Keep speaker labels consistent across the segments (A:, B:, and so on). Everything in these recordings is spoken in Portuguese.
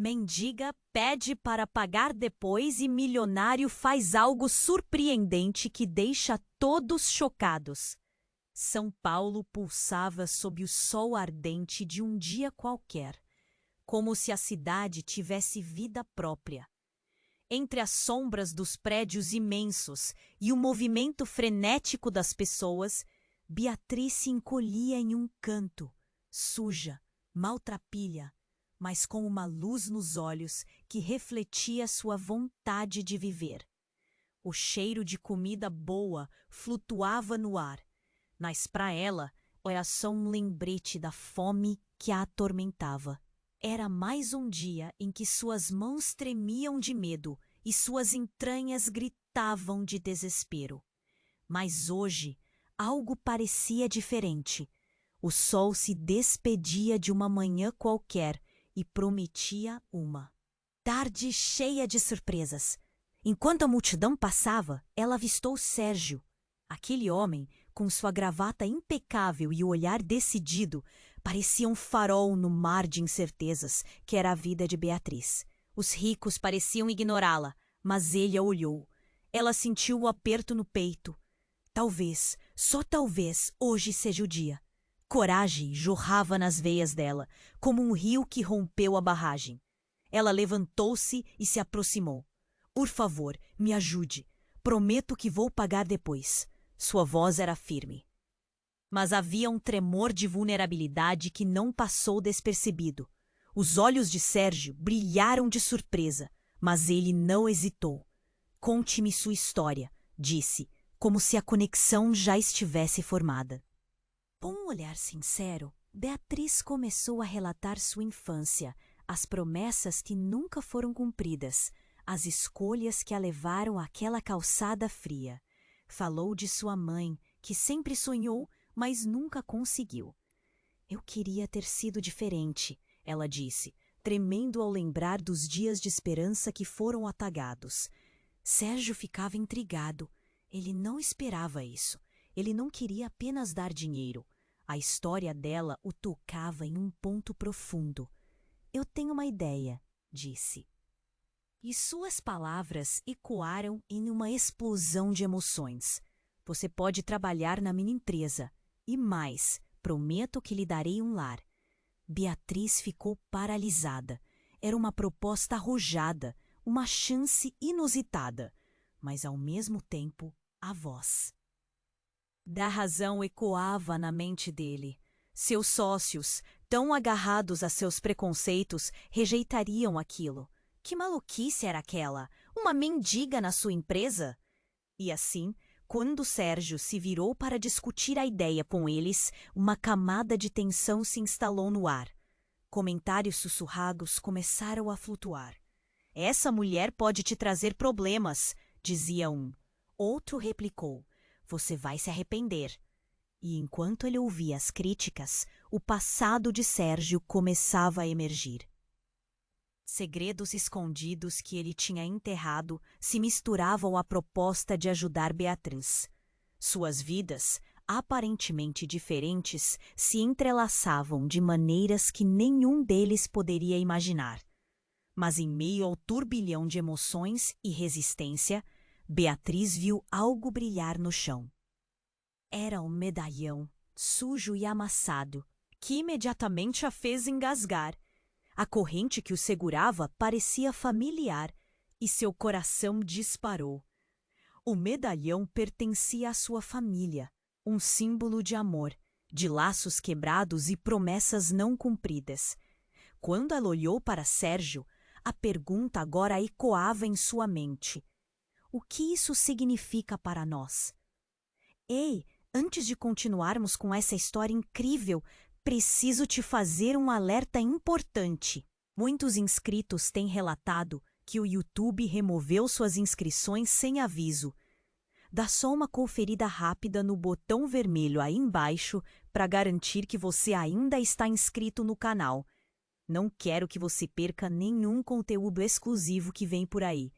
A: Mendiga pede para pagar depois e milionário faz algo surpreendente que deixa todos chocados. São Paulo pulsava sob o sol ardente de um dia qualquer, como se a cidade tivesse vida própria. Entre as sombras dos prédios imensos e o movimento frenético das pessoas, Beatriz se encolhia em um canto, suja, maltrapilha, mas com uma luz nos olhos que refletia sua vontade de viver. O cheiro de comida boa flutuava no ar, mas para ela era só um lembrete da fome que a atormentava. Era mais um dia em que suas mãos tremiam de medo e suas entranhas gritavam de desespero. Mas hoje algo parecia diferente. O sol se despedia de uma manhã qualquer e prometia uma tarde cheia de surpresas. Enquanto a multidão passava, ela avistou Sérgio. Aquele homem, com sua gravata impecável e o olhar decidido, parecia um farol no mar de incertezas que era a vida de Beatriz. Os ricos pareciam ignorá-la, mas ele a olhou. Ela sentiu o aperto no peito. Talvez, só talvez, hoje seja o dia. Coragem jorrava nas veias dela, como um rio que rompeu a barragem. Ela levantou-se e se aproximou. Por favor, me ajude. Prometo que vou pagar depois. Sua voz era firme. Mas havia um tremor de vulnerabilidade que não passou despercebido. Os olhos de Sérgio brilharam de surpresa, mas ele não hesitou. Conte-me sua história, disse, como se a conexão já estivesse formada. Com um olhar sincero, Beatriz começou a relatar sua infância, as promessas que nunca foram cumpridas, as escolhas que a levaram àquela calçada fria. Falou de sua mãe, que sempre sonhou, mas nunca conseguiu. Eu queria ter sido diferente, ela disse, tremendo ao lembrar dos dias de esperança que foram apagados. Sérgio ficava intrigado. Ele não esperava isso. Ele não queria apenas dar dinheiro. A história dela o tocava em um ponto profundo. Eu tenho uma ideia, disse. E suas palavras ecoaram em uma explosão de emoções. Você pode trabalhar na minha empresa. E mais, prometo que lhe darei um lar. Beatriz ficou paralisada. Era uma proposta arrojada, uma chance inusitada, mas ao mesmo tempo a voz da razão ecoava na mente dele. Seus sócios, tão agarrados a seus preconceitos, rejeitariam aquilo. Que maluquice era aquela? Uma mendiga na sua empresa? E assim, quando Sérgio se virou para discutir a ideia com eles, uma camada de tensão se instalou no ar. Comentários sussurrados começaram a flutuar. Essa mulher pode te trazer problemas, dizia um. Outro replicou. Você vai se arrepender. E enquanto ele ouvia as críticas, o passado de Sérgio começava a emergir. Segredos escondidos que ele tinha enterrado se misturavam à proposta de ajudar Beatriz. Suas vidas, aparentemente diferentes, se entrelaçavam de maneiras que nenhum deles poderia imaginar. Mas em meio ao turbilhão de emoções e resistência, Beatriz viu algo brilhar no chão. Era um medalhão, sujo e amassado, que imediatamente a fez engasgar. A corrente que o segurava parecia familiar e seu coração disparou. O medalhão pertencia à sua família, um símbolo de amor, de laços quebrados e promessas não cumpridas. Quando ela olhou para Sérgio, a pergunta agora ecoava em sua mente. O que isso significa para nós? Ei, antes de continuarmos com essa história incrível, preciso te fazer um alerta importante. Muitos inscritos têm relatado que o YouTube removeu suas inscrições sem aviso. Dá só uma conferida rápida no botão vermelho aí embaixo para garantir que você ainda está inscrito no canal. Não quero que você perca nenhum conteúdo exclusivo que vem por aí.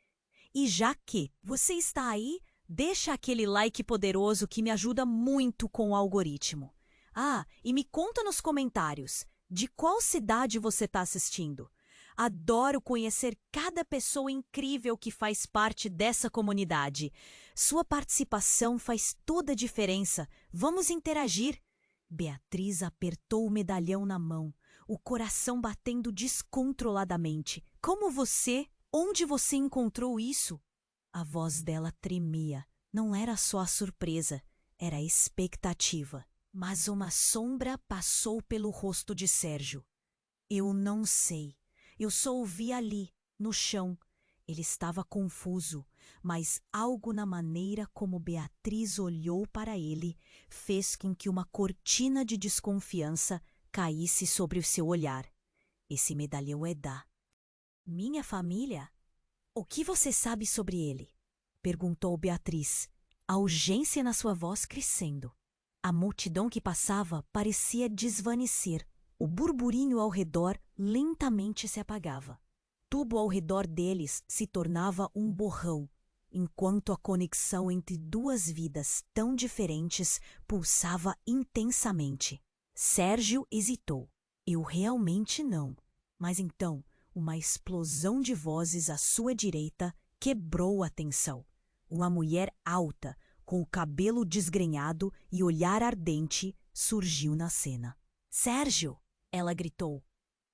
A: E já que você está aí, deixa aquele like poderoso que me ajuda muito com o algoritmo. Ah, e me conta nos comentários de qual cidade você está assistindo. Adoro conhecer cada pessoa incrível que faz parte dessa comunidade. Sua participação faz toda a diferença. Vamos interagir. Beatriz apertou o medalhão na mão, o coração batendo descontroladamente. Como você? Onde você encontrou isso? A voz dela tremia. Não era só a surpresa, era a expectativa. Mas uma sombra passou pelo rosto de Sérgio. Eu não sei. Eu só o vi ali, no chão. Ele estava confuso, mas algo na maneira como Beatriz olhou para ele fez com que uma cortina de desconfiança caísse sobre o seu olhar. Esse medalhão é da minha família? O que você sabe sobre ele? Perguntou Beatriz, a urgência na sua voz crescendo. A multidão que passava parecia desvanecer. O burburinho ao redor lentamente se apagava. Tudo ao redor deles se tornava um borrão, enquanto a conexão entre duas vidas tão diferentes pulsava intensamente. Sérgio hesitou. Eu realmente não. Mas então, uma explosão de vozes à sua direita quebrou a tensão. Uma mulher alta, com o cabelo desgrenhado e olhar ardente, surgiu na cena. Sérgio! Ela gritou.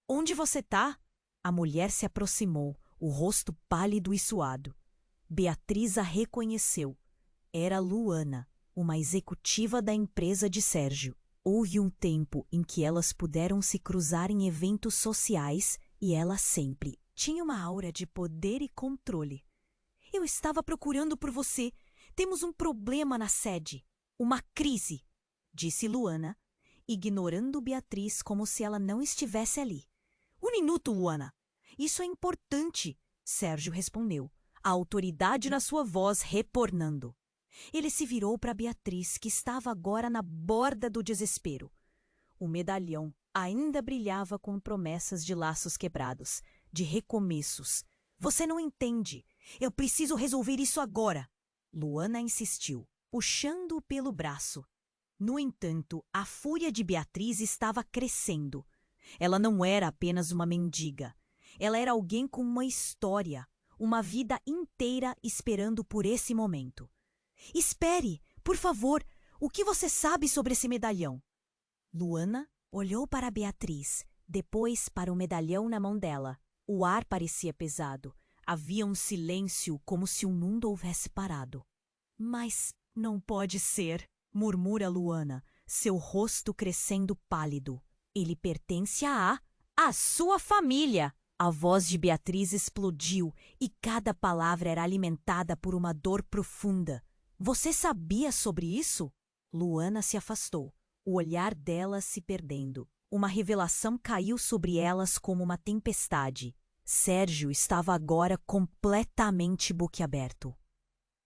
A: Onde você tá? A mulher se aproximou, o rosto pálido e suado. Beatriz a reconheceu. Era Luana, uma executiva da empresa de Sérgio. Houve um tempo em que elas puderam se cruzar em eventos sociais e ela sempre tinha uma aura de poder e controle. Eu estava procurando por você. Temos um problema na sede. Uma crise, disse Luana, ignorando Beatriz como se ela não estivesse ali. Um minuto, Luana. Isso é importante, Sérgio respondeu, a autoridade na sua voz retornando. Ele se virou para Beatriz, que estava agora na borda do desespero. O medalhão ainda brilhava com promessas de laços quebrados, de recomeços. Você não entende. Eu preciso resolver isso agora. Luana insistiu, puxando-o pelo braço. No entanto, a fúria de Beatriz estava crescendo. Ela não era apenas uma mendiga. Ela era alguém com uma história, uma vida inteira esperando por esse momento. Espere, por favor, o que você sabe sobre esse medalhão? Luana olhou para Beatriz, depois para o medalhão na mão dela. O ar parecia pesado. Havia um silêncio como se o mundo houvesse parado. Mas não pode ser, murmura Luana, seu rosto crescendo pálido. Ele pertence à sua família. A voz de Beatriz explodiu e cada palavra era alimentada por uma dor profunda. Você sabia sobre isso? Luana se afastou, o olhar dela se perdendo. Uma revelação caiu sobre elas como uma tempestade. Sérgio estava agora completamente boquiaberto.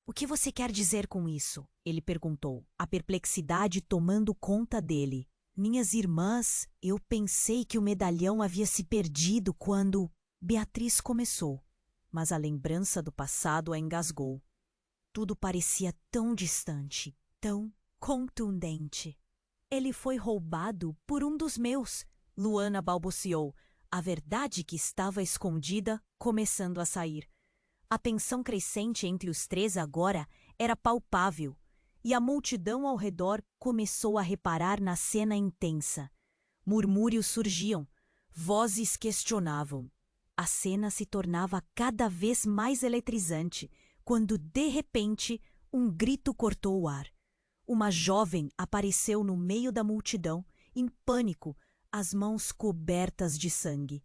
A: O que você quer dizer com isso? Ele perguntou, a perplexidade tomando conta dele. Minhas irmãs, eu pensei que o medalhão havia se perdido quando... Beatriz começou, mas a lembrança do passado a engasgou. Tudo parecia tão distante, tão contundente. Ele foi roubado por um dos meus, Luana balbuciou, a verdade que estava escondida começando a sair. A tensão crescente entre os três agora era palpável, e a multidão ao redor começou a reparar na cena intensa. Murmúrios surgiam, vozes questionavam. A cena se tornava cada vez mais eletrizante, quando, de repente, um grito cortou o ar. Uma jovem apareceu no meio da multidão, em pânico, as mãos cobertas de sangue.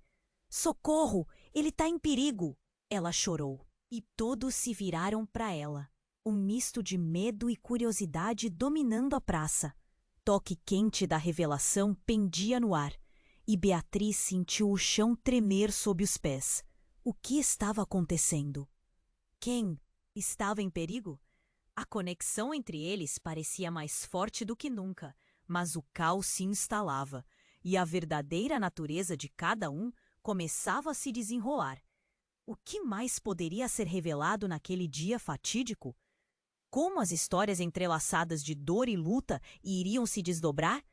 A: Socorro! Ele está em perigo! Ela chorou, e todos se viraram para ela. Um misto de medo e curiosidade dominando a praça. Toque quente da revelação pendia no ar, e Beatriz sentiu o chão tremer sob os pés. O que estava acontecendo? Quem estava em perigo? A conexão entre eles parecia mais forte do que nunca, mas o caos se instalava, e a verdadeira natureza de cada um começava a se desenrolar. O que mais poderia ser revelado naquele dia fatídico? Como as histórias entrelaçadas de dor e luta iriam se desdobrar?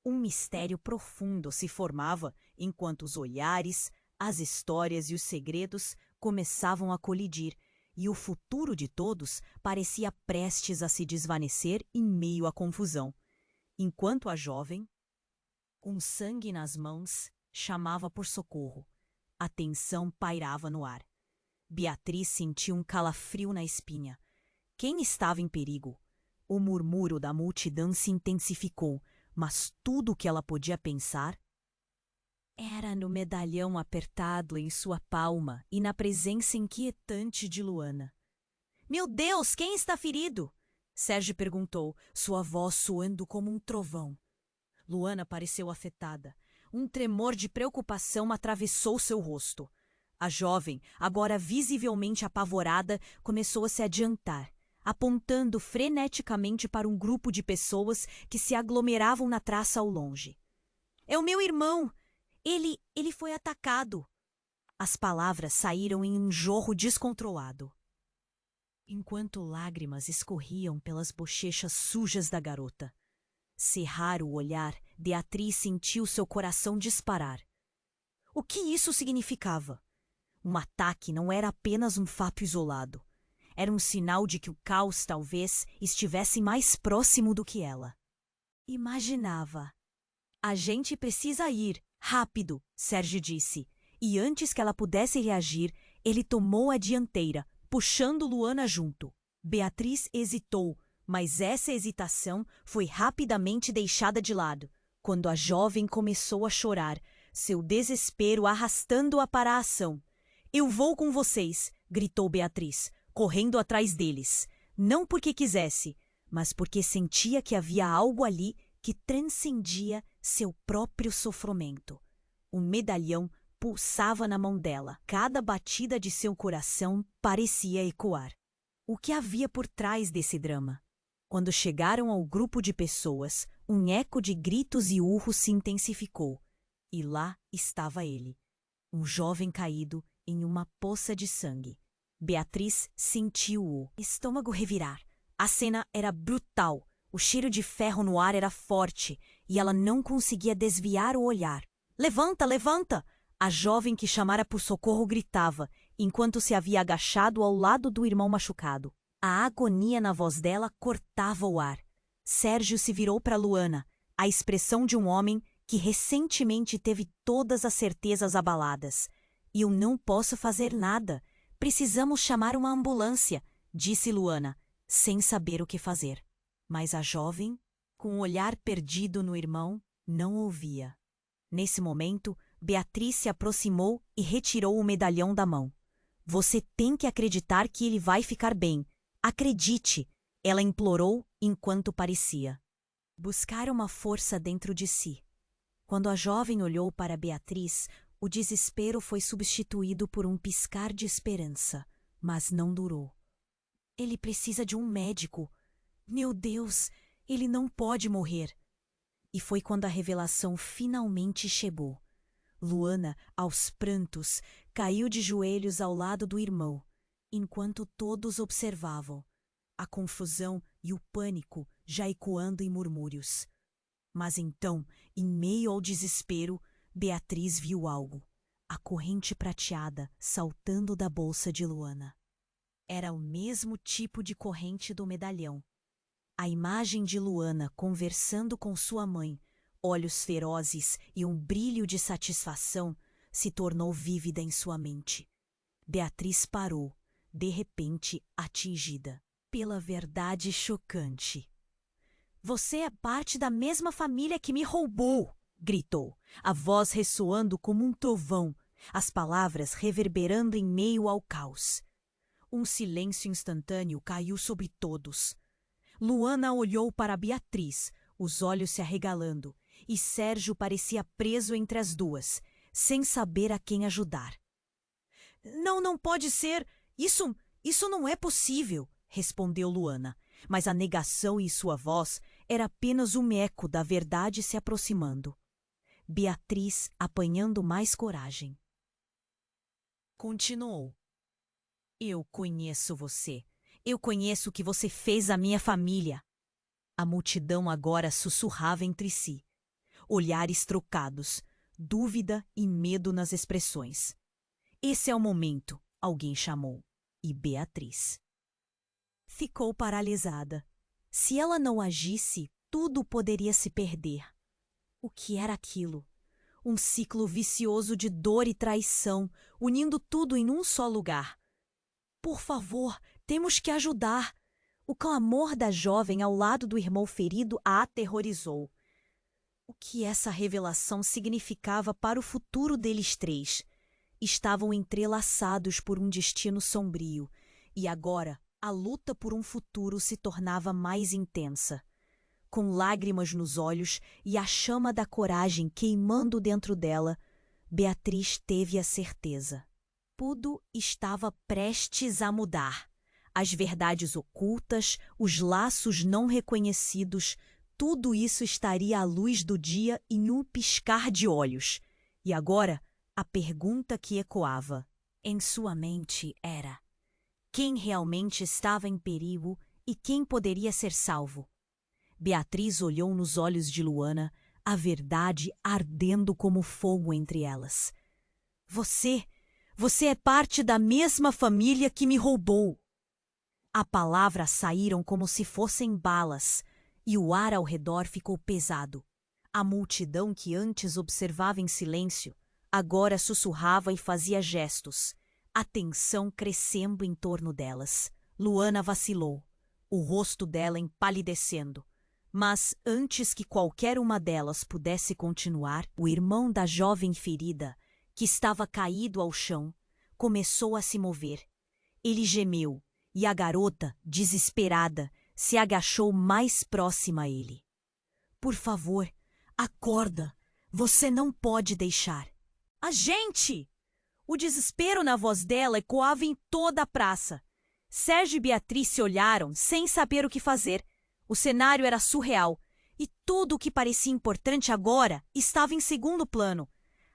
A: Um mistério profundo se formava enquanto os olhares, As histórias e os segredos começavam a colidir, e o futuro de todos parecia prestes a se desvanecer em meio à confusão. Enquanto a jovem, com sangue nas mãos, chamava por socorro, a tensão pairava no ar. Beatriz sentiu um calafrio na espinha. Quem estava em perigo? O murmúrio da multidão se intensificou, mas tudo o que ela podia pensar era no medalhão apertado em sua palma e na presença inquietante de Luana. Meu Deus, quem está ferido? Sérgio perguntou, sua voz soando como um trovão. Luana pareceu afetada. Um tremor de preocupação atravessou seu rosto. A jovem, agora visivelmente apavorada, começou a se adiantar, apontando freneticamente para um grupo de pessoas que se aglomeravam na praça ao longe. É o meu irmão! Ele foi atacado! As palavras saíram em um jorro descontrolado. Enquanto lágrimas escorriam pelas bochechas sujas da garota. Cerrar o olhar, Beatriz sentiu seu coração disparar. O que isso significava? Um ataque não era apenas um fato isolado. Era um sinal de que o caos talvez estivesse mais próximo do que ela. Imaginava. A gente precisa ir, rápido, Sérgio disse. E antes que ela pudesse reagir, ele tomou a dianteira, puxando Luana junto. Beatriz hesitou, mas essa hesitação foi rapidamente deixada de lado, quando a jovem começou a chorar, seu desespero arrastando-a para a ação. Eu vou com vocês, gritou Beatriz, correndo atrás deles. Não porque quisesse, mas porque sentia que havia algo ali que transcendia seu próprio sofrimento. O medalhão pulsava na mão dela. Cada batida de seu coração parecia ecoar. O que havia por trás desse drama? Quando chegaram ao grupo de pessoas, um eco de gritos e urros se intensificou. E lá estava ele, um jovem caído em uma poça de sangue. Beatriz sentiu o estômago revirar. A cena era brutal. O cheiro de ferro no ar era forte e ela não conseguia desviar o olhar. Levanta, levanta! A jovem que chamara por socorro gritava, enquanto se havia agachado ao lado do irmão machucado. A agonia na voz dela cortava o ar. Sérgio se virou para Luana, a expressão de um homem que recentemente teve todas as certezas abaladas. Eu não posso fazer nada. Precisamos chamar uma ambulância, disse Luana, sem saber o que fazer. Mas a jovem, com o olhar perdido no irmão, não ouvia. Nesse momento, Beatriz se aproximou e retirou o medalhão da mão. Você tem que acreditar que ele vai ficar bem. Acredite, ela implorou enquanto parecia. Buscar uma força dentro de si. Quando a jovem olhou para Beatriz, o desespero foi substituído por um piscar de esperança, mas não durou. Ele precisa de um médico. Meu Deus, ele não pode morrer. E foi quando a revelação finalmente chegou. Luana, aos prantos, caiu de joelhos ao lado do irmão, enquanto todos observavam, a confusão e o pânico já ecoando em murmúrios. Mas então, em meio ao desespero, Beatriz viu algo. A corrente prateada saltando da bolsa de Luana. Era o mesmo tipo de corrente do medalhão. A imagem de Luana conversando com sua mãe, olhos ferozes e um brilho de satisfação, se tornou vívida em sua mente. Beatriz parou, de repente atingida pela verdade chocante. Você é parte da mesma família que me roubou! Gritou, a voz ressoando como um trovão, as palavras reverberando em meio ao caos. Um silêncio instantâneo caiu sobre todos. Luana olhou para Beatriz, os olhos se arregalando, e Sérgio parecia preso entre as duas, sem saber a quem ajudar. Não pode ser! Isso não é possível! Respondeu Luana, mas a negação em sua voz era apenas um eco da verdade se aproximando. Beatriz apanhando mais coragem. Continuou. Eu conheço você. Eu conheço o que você fez à minha família. A multidão agora sussurrava entre si. Olhares trocados. dúvida e medo nas expressões. Esse é o momento, alguém chamou, e Beatriz ficou paralisada. Se ela não agisse, tudo poderia se perder. O que era aquilo? Um ciclo vicioso de dor e traição, unindo tudo em um só lugar. Por favor, temos que ajudar! O clamor da jovem ao lado do irmão ferido a aterrorizou. O que essa revelação significava para o futuro deles três? Estavam entrelaçados por um destino sombrio, e agora a luta por um futuro se tornava mais intensa. Com lágrimas nos olhos e a chama da coragem queimando dentro dela, Beatriz teve a certeza. Tudo estava prestes a mudar. As verdades ocultas, os laços não reconhecidos, tudo isso estaria à luz do dia em um piscar de olhos. E agora, a pergunta que ecoava em sua mente era: quem realmente estava em perigo e quem poderia ser salvo? Beatriz olhou nos olhos de Luana, a verdade ardendo como fogo entre elas. Você é parte da mesma família que me roubou. A palavras saíram como se fossem balas, e o ar ao redor ficou pesado. A multidão que antes observava em silêncio, agora sussurrava e fazia gestos, a tensão crescendo em torno delas. Luana vacilou, o rosto dela empalidecendo. Mas, antes que qualquer uma delas pudesse continuar, o irmão da jovem ferida, que estava caído ao chão, começou a se mover. Ele gemeu, e a garota, desesperada, se agachou mais próxima a ele. Por favor, acorda! Você não pode deixar. A gente! O desespero na voz dela ecoava em toda a praça. Sérgio e Beatriz se olharam, sem saber o que fazer. O cenário era surreal, e tudo o que parecia importante agora estava em segundo plano.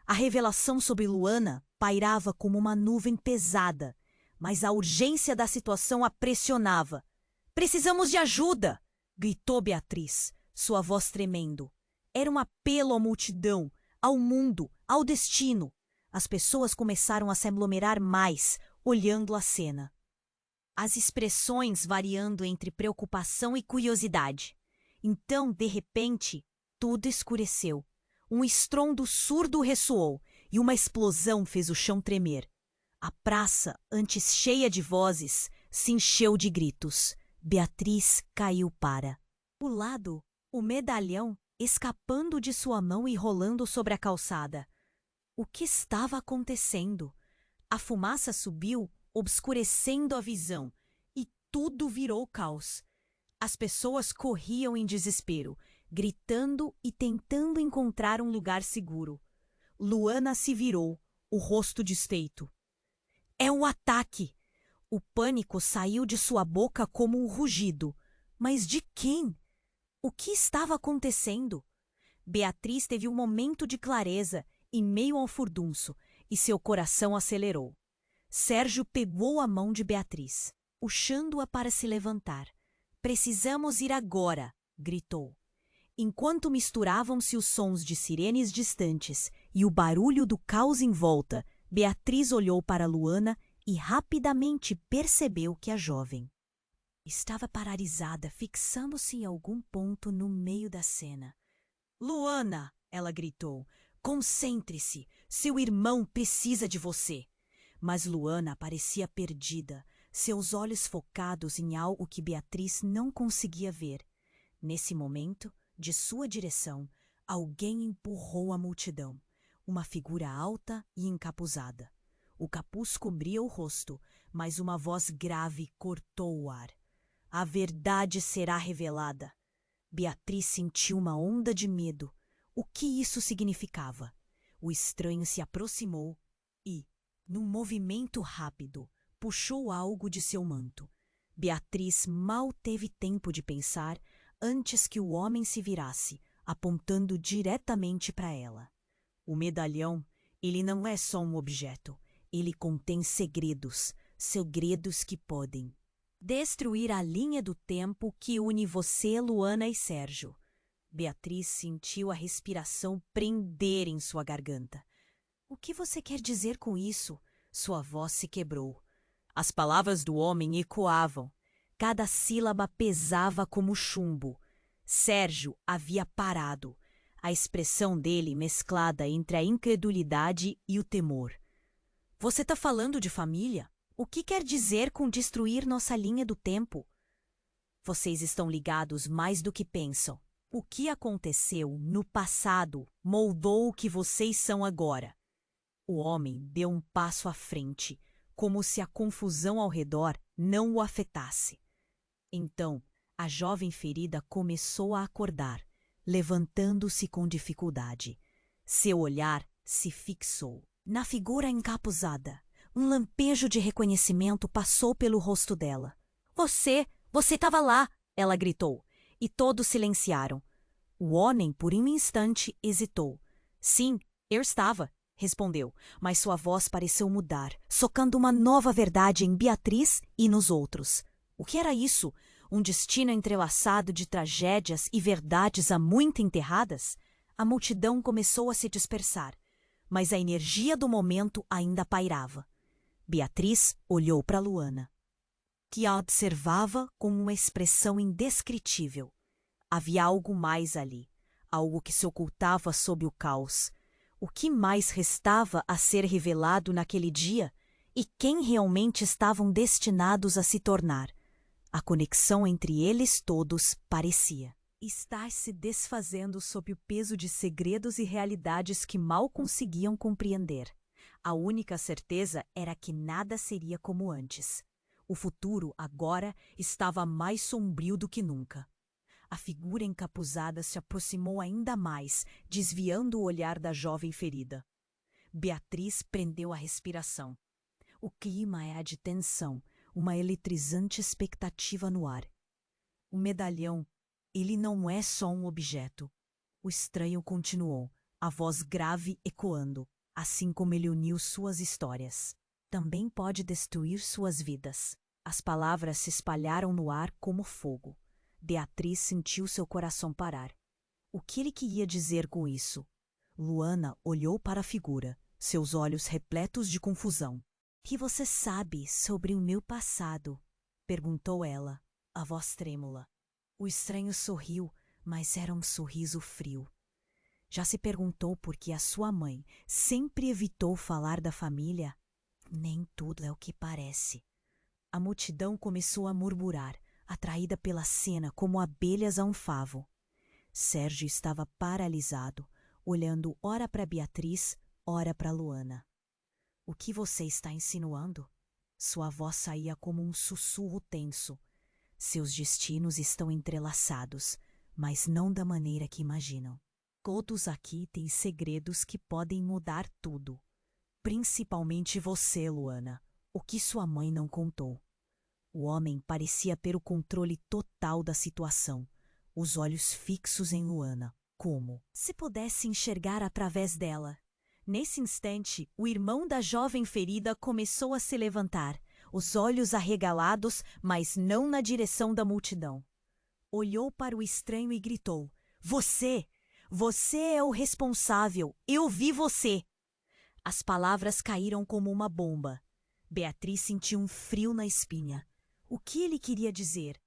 A: A revelação sobre Luana pairava como uma nuvem pesada, mas a urgência da situação a pressionava. Precisamos de ajuda! Gritou Beatriz, sua voz tremendo. Era um apelo à multidão, ao mundo, ao destino. As pessoas começaram a se aglomerar mais, olhando a cena. As expressões variando entre preocupação e curiosidade. Então, de repente, tudo escureceu. Um estrondo surdo ressoou e uma explosão fez o chão tremer. A praça, antes cheia de vozes, se encheu de gritos. Beatriz caiu para o lado, o medalhão escapando de sua mão e rolando sobre a calçada. O que estava acontecendo? A fumaça subiu, obscurecendo a visão, e tudo virou caos. As pessoas corriam em desespero, gritando e tentando encontrar um lugar seguro. Luana se virou, o rosto desfeito. É um ataque! O pânico saiu de sua boca como um rugido. Mas de quem? O que estava acontecendo? Beatriz teve um momento de clareza em meio ao furdunço e seu coração acelerou. Sérgio pegou a mão de Beatriz, puxando-a para se levantar. Precisamos ir agora, gritou. Enquanto misturavam-se os sons de sirenes distantes e o barulho do caos em volta, Beatriz olhou para Luana e rapidamente percebeu que a jovem estava paralisada, fixando-se em algum ponto no meio da cena. Luana, ela gritou, concentre-se, seu irmão precisa de você. Mas Luana parecia perdida, seus olhos focados em algo que Beatriz não conseguia ver. Nesse momento, de sua direção, alguém empurrou a multidão, uma figura alta e encapuzada. O capuz cobria o rosto, mas uma voz grave cortou o ar. A verdade será revelada. Beatriz sentiu uma onda de medo. O que isso significava? O estranho se aproximou e, num movimento rápido, puxou algo de seu manto. Beatriz mal teve tempo de pensar antes que o homem se virasse, apontando diretamente para ela. O medalhão, ele não é só um objeto. Ele contém segredos, segredos que podem destruir a linha do tempo que une você, Luana e Sérgio. Beatriz sentiu a respiração prender em sua garganta. O que você quer dizer com isso? Sua voz se quebrou. As palavras do homem ecoavam. Cada sílaba pesava como chumbo. Sérgio havia parado, a expressão dele mesclada entre a incredulidade e o temor. Você está falando de família? O que quer dizer com destruir nossa linha do tempo? Vocês estão ligados mais do que pensam. O que aconteceu no passado moldou o que vocês são agora. O homem deu um passo à frente, como se a confusão ao redor não o afetasse. Então, a jovem ferida começou a acordar, levantando-se com dificuldade. Seu olhar se fixou na figura encapuzada. Um lampejo de reconhecimento passou pelo rosto dela. Você estava lá! Ela gritou, e todos silenciaram. O homem, por um instante, hesitou. Sim, eu estava, respondeu, mas sua voz pareceu mudar, socando uma nova verdade em Beatriz e nos outros. O que era isso? Um destino entrelaçado de tragédias e verdades há muito enterradas? A multidão começou a se dispersar, mas a energia do momento ainda pairava. Beatriz olhou para Luana, que a observava com uma expressão indescritível. Havia algo mais ali, algo que se ocultava sob o caos. O que mais restava a ser revelado naquele dia e quem realmente estavam destinados a se tornar? A conexão entre eles todos parecia estar se desfazendo sob o peso de segredos e realidades que mal conseguiam compreender. A única certeza era que nada seria como antes. O futuro agora estava mais sombrio do que nunca. A figura encapuzada se aproximou ainda mais, desviando o olhar da jovem ferida. Beatriz prendeu a respiração. O clima era de tensão, uma eletrizante expectativa no ar. O medalhão, ele não é só um objeto. O estranho continuou, a voz grave ecoando, assim como ele uniu suas histórias. Também pode destruir suas vidas. As palavras se espalharam no ar como fogo. Beatriz sentiu seu coração parar. O que ele queria dizer com isso? Luana olhou para a figura, seus olhos repletos de confusão. — Que você sabe sobre o meu passado? Perguntou ela, a voz trêmula. O estranho sorriu, mas era um sorriso frio. Já se perguntou por que a sua mãe sempre evitou falar da família? Nem tudo é o que parece. A multidão começou a murmurar, atraída pela cena como abelhas a um favo. Sérgio estava paralisado, olhando ora para Beatriz, ora para Luana. — O que você está insinuando? Sua voz saía como um sussurro tenso. Seus destinos estão entrelaçados, mas não da maneira que imaginam. Todos aqui têm segredos que podem mudar tudo. Principalmente você, Luana, o que sua mãe não contou. O homem parecia ter o controle total da situação, os olhos fixos em Luana, como se pudesse enxergar através dela. Nesse instante, o irmão da jovem ferida começou a se levantar, os olhos arregalados, mas não na direção da multidão. Olhou para o estranho e gritou: Você! Você é o responsável! Eu vi você! As palavras caíram como uma bomba. Beatriz sentiu um frio na espinha. O que ele queria dizer?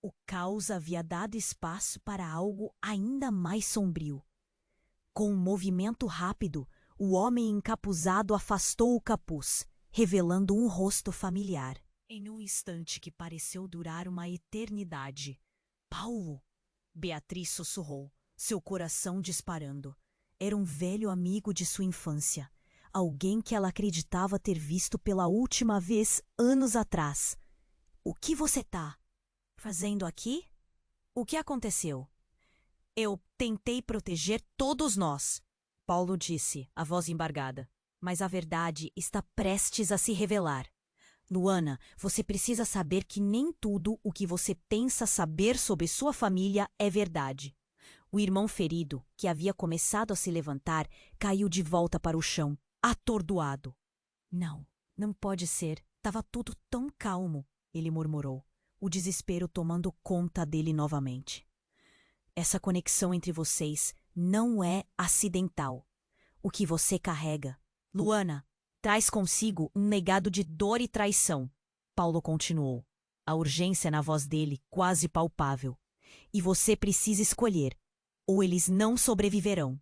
A: O caos havia dado espaço para algo ainda mais sombrio. Com um movimento rápido, o homem encapuzado afastou o capuz, revelando um rosto familiar. Em um instante que pareceu durar uma eternidade. — Paulo! Beatriz sussurrou, seu coração disparando. Era um velho amigo de sua infância. Alguém que ela acreditava ter visto pela última vez anos atrás. — O que você tá fazendo aqui? O que aconteceu? Eu tentei proteger todos nós, Paulo disse, a voz embargada. Mas a verdade está prestes a se revelar. Luana, você precisa saber que nem tudo o que você pensa saber sobre sua família é verdade. O irmão ferido, que havia começado a se levantar, caiu de volta para o chão, atordoado. Não, não pode ser. Tava tudo tão calmo, ele murmurou, o desespero tomando conta dele novamente. Essa conexão entre vocês não é acidental. O que você carrega, Luana, traz consigo um legado de dor e traição. Paulo continuou, a urgência na voz dele quase palpável. E você precisa escolher, ou eles não sobreviverão.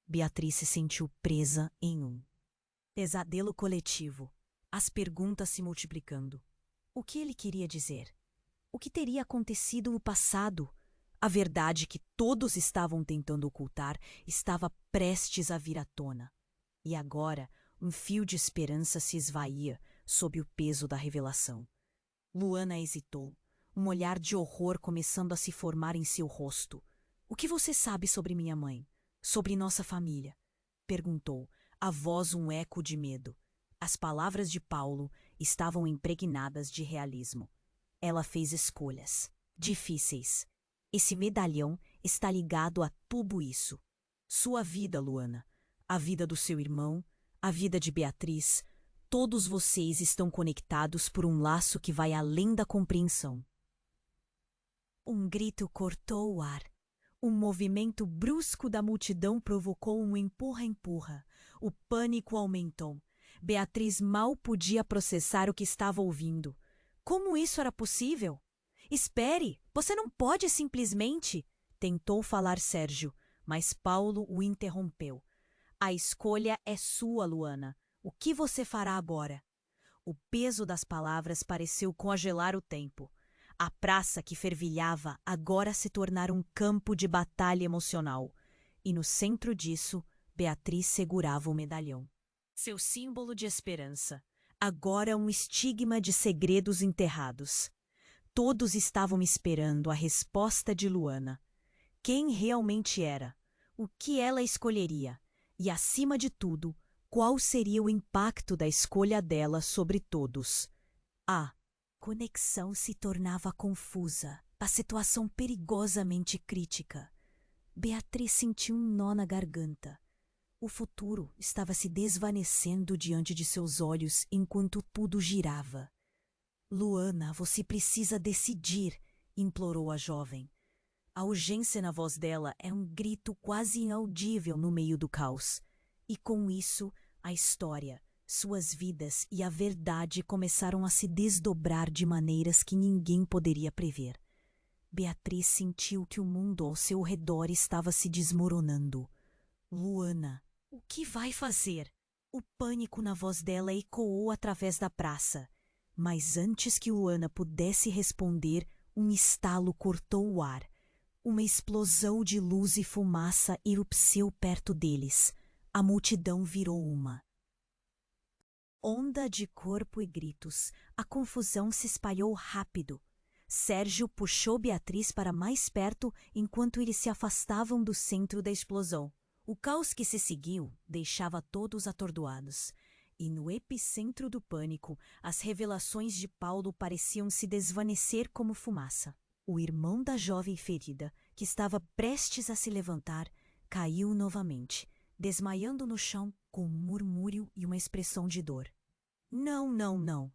A: Beatriz se sentiu presa em um pesadelo coletivo, as perguntas se multiplicando. O que ele queria dizer? O que teria acontecido no passado? A verdade que todos estavam tentando ocultar estava prestes a vir à tona. E agora, um fio de esperança se esvaía sob o peso da revelação. Luana hesitou, um olhar de horror começando a se formar em seu rosto. O que você sabe sobre minha mãe? Sobre nossa família? Perguntou, a voz um eco de medo. As palavras de Paulo estavam impregnadas de realismo. Ela fez escolhas difíceis. Esse medalhão está ligado a tudo isso. Sua vida, Luana, a vida do seu irmão, a vida de Beatriz, todos vocês estão conectados por um laço que vai além da compreensão. Um grito cortou o ar. Um movimento brusco da multidão provocou um empurra-empurra. O pânico aumentou. Beatriz mal podia processar o que estava ouvindo. Como isso era possível? Espere, você não pode simplesmente... Tentou falar Sérgio, mas Paulo o interrompeu. A escolha é sua, Luana. O que você fará agora? O peso das palavras pareceu congelar o tempo. A praça que fervilhava agora se tornara um campo de batalha emocional. E no centro disso, Beatriz segurava o medalhão. Seu símbolo de esperança. Agora um estigma de segredos enterrados. Todos estavam esperando a resposta de Luana. Quem realmente era? O que ela escolheria? E, acima de tudo, qual seria o impacto da escolha dela sobre todos? A conexão se tornava confusa, a situação perigosamente crítica. Beatriz sentiu um nó na garganta. O futuro estava se desvanecendo diante de seus olhos enquanto tudo girava. Luana, você precisa decidir, implorou a jovem. A urgência na voz dela é um grito quase inaudível no meio do caos. E com isso, a história, suas vidas e a verdade começaram a se desdobrar de maneiras que ninguém poderia prever. Beatriz sentiu que o mundo ao seu redor estava se desmoronando. Luana, o que vai fazer? O pânico na voz dela ecoou através da praça. Mas antes que Luana pudesse responder, um estalo cortou o ar. Uma explosão de luz e fumaça erupceu perto deles. A multidão virou uma onda de corpo e gritos. A confusão se espalhou rápido. Sérgio puxou Beatriz para mais perto enquanto eles se afastavam do centro da explosão. O caos que se seguiu deixava todos atordoados. E no epicentro do pânico, as revelações de Paulo pareciam se desvanecer como fumaça. O irmão da jovem ferida, que estava prestes a se levantar, caiu novamente, desmaiando no chão com um murmúrio e uma expressão de dor. Não, não, não.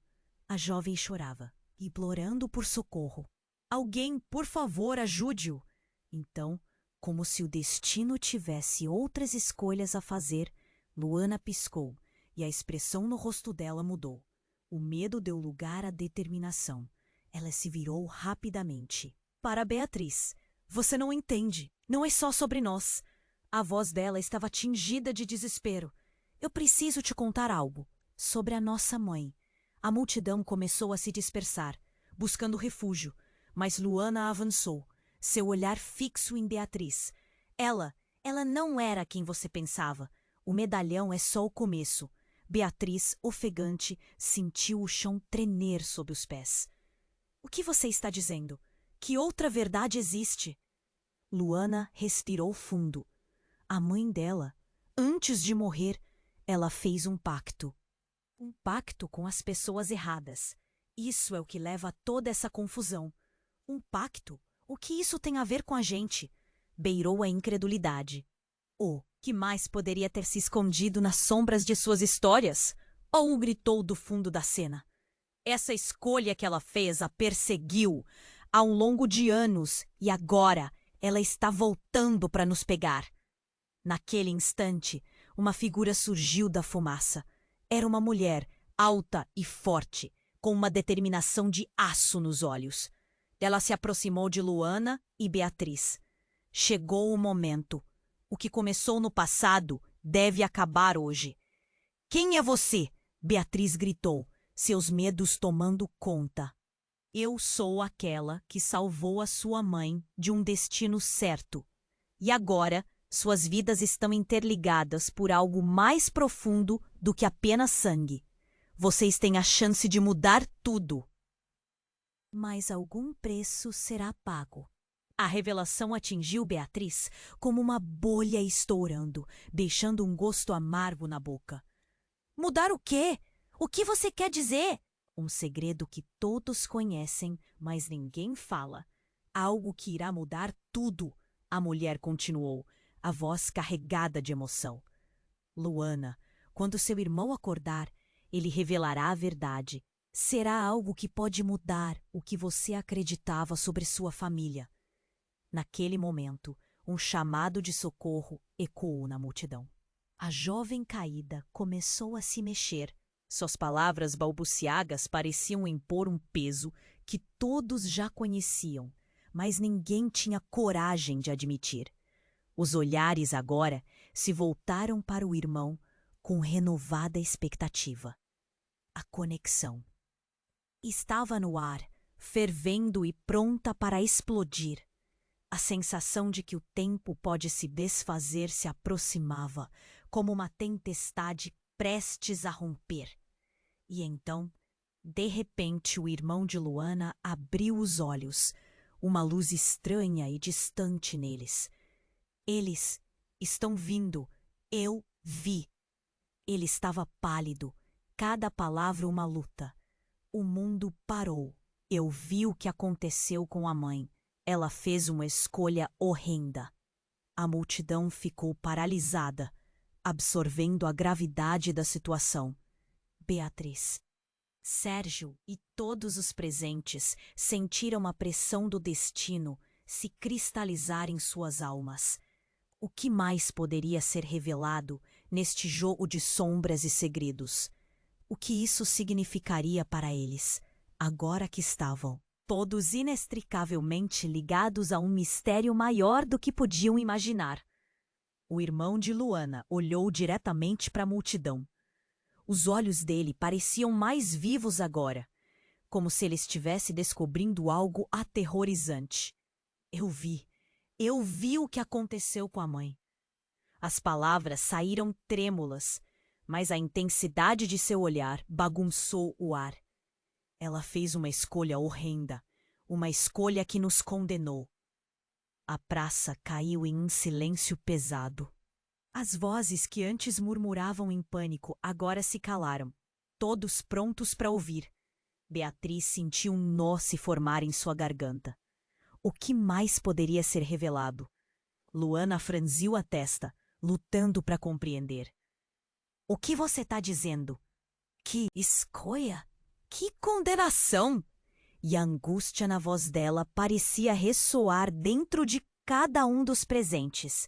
A: A jovem chorava, implorando por socorro. Alguém, por favor, ajude-o. Então, como se o destino tivesse outras escolhas a fazer, Luana piscou e a expressão no rosto dela mudou. O medo deu lugar à determinação. Ela se virou rapidamente. Para Beatriz, você não entende. Não é só sobre nós. A voz dela estava tingida de desespero. Eu preciso te contar algo. Sobre a nossa mãe. A multidão começou a se dispersar, buscando refúgio, mas Luana avançou, seu olhar fixo em Beatriz. Ela não era quem você pensava. O medalhão é só o começo. Beatriz, ofegante, sentiu o chão tremer sob os pés. O que você está dizendo? Que outra verdade existe? Luana respirou fundo. A mãe dela, antes de morrer, ela fez um pacto. Um pacto com as pessoas erradas. Isso é o que leva a toda essa confusão. Um pacto? O que isso tem a ver com a gente? Beirou a incredulidade. O que mais poderia ter se escondido nas sombras de suas histórias? Ou gritou do fundo da cena. Essa escolha que ela fez a perseguiu ao longo de anos e agora Ela está voltando para nos pegar. Naquele instante, uma figura surgiu da fumaça. Era uma mulher, alta e forte, com uma determinação de aço nos olhos. Ela se aproximou de Luana e Beatriz. Chegou o momento. O que começou no passado deve acabar hoje. Quem é você? Beatriz gritou, seus medos tomando conta. Eu sou aquela que salvou a sua mãe de um destino certo. E agora, suas vidas estão interligadas por algo mais profundo do que apenas sangue. Vocês têm a chance de mudar tudo. Mas algum preço será pago. A revelação atingiu Beatriz como uma bolha estourando, deixando um gosto amargo na boca. Mudar o quê? O que você quer dizer? Um segredo que todos conhecem, mas ninguém fala. Algo que irá mudar tudo, a mulher continuou, a voz carregada de emoção. Luana, quando seu irmão acordar, ele revelará a verdade. Será algo que pode mudar o que você acreditava sobre sua família. Naquele momento, um chamado de socorro ecoou na multidão. A jovem caída começou a se mexer. Suas palavras balbuciagas pareciam impor um peso que todos já conheciam, mas ninguém tinha coragem de admitir. Os olhares agora se voltaram para o irmão com renovada expectativa. A conexão estava no ar, fervendo e pronta para explodir. A sensação de que o tempo pode se desfazer se aproximava, como uma tempestade prestes a romper. E então, de repente, o irmão de Luana abriu os olhos, uma luz estranha e distante neles. Eles estão vindo. Eu vi. Ele estava pálido, cada palavra uma luta. O mundo parou. Eu vi o que aconteceu com a mãe. Ela fez uma escolha horrenda. A multidão ficou paralisada, absorvendo a gravidade da situação. Beatriz, Sérgio e todos os presentes sentiram a pressão do destino se cristalizar em suas almas. O que mais poderia ser revelado neste jogo de sombras e segredos? O que isso significaria para eles, agora que estavam todos inextricavelmente ligados a um mistério maior do que podiam imaginar? O irmão de Luana olhou diretamente para a multidão. Os olhos dele pareciam mais vivos agora, como se ele estivesse descobrindo algo aterrorizante. Eu vi o que aconteceu com a mãe. As palavras saíram trêmulas, mas a intensidade de seu olhar bagunçou o ar. Ela fez uma escolha horrenda, uma escolha que nos condenou. A praça caiu em um silêncio pesado. As vozes que antes murmuravam em pânico agora se calaram, todos prontos para ouvir. Beatriz sentiu um nó se formar em sua garganta. O que mais poderia ser revelado? Luana franziu a testa, lutando para compreender. O que você está dizendo? Que escolha? Que condenação! E a angústia na voz dela parecia ressoar dentro de cada um dos presentes.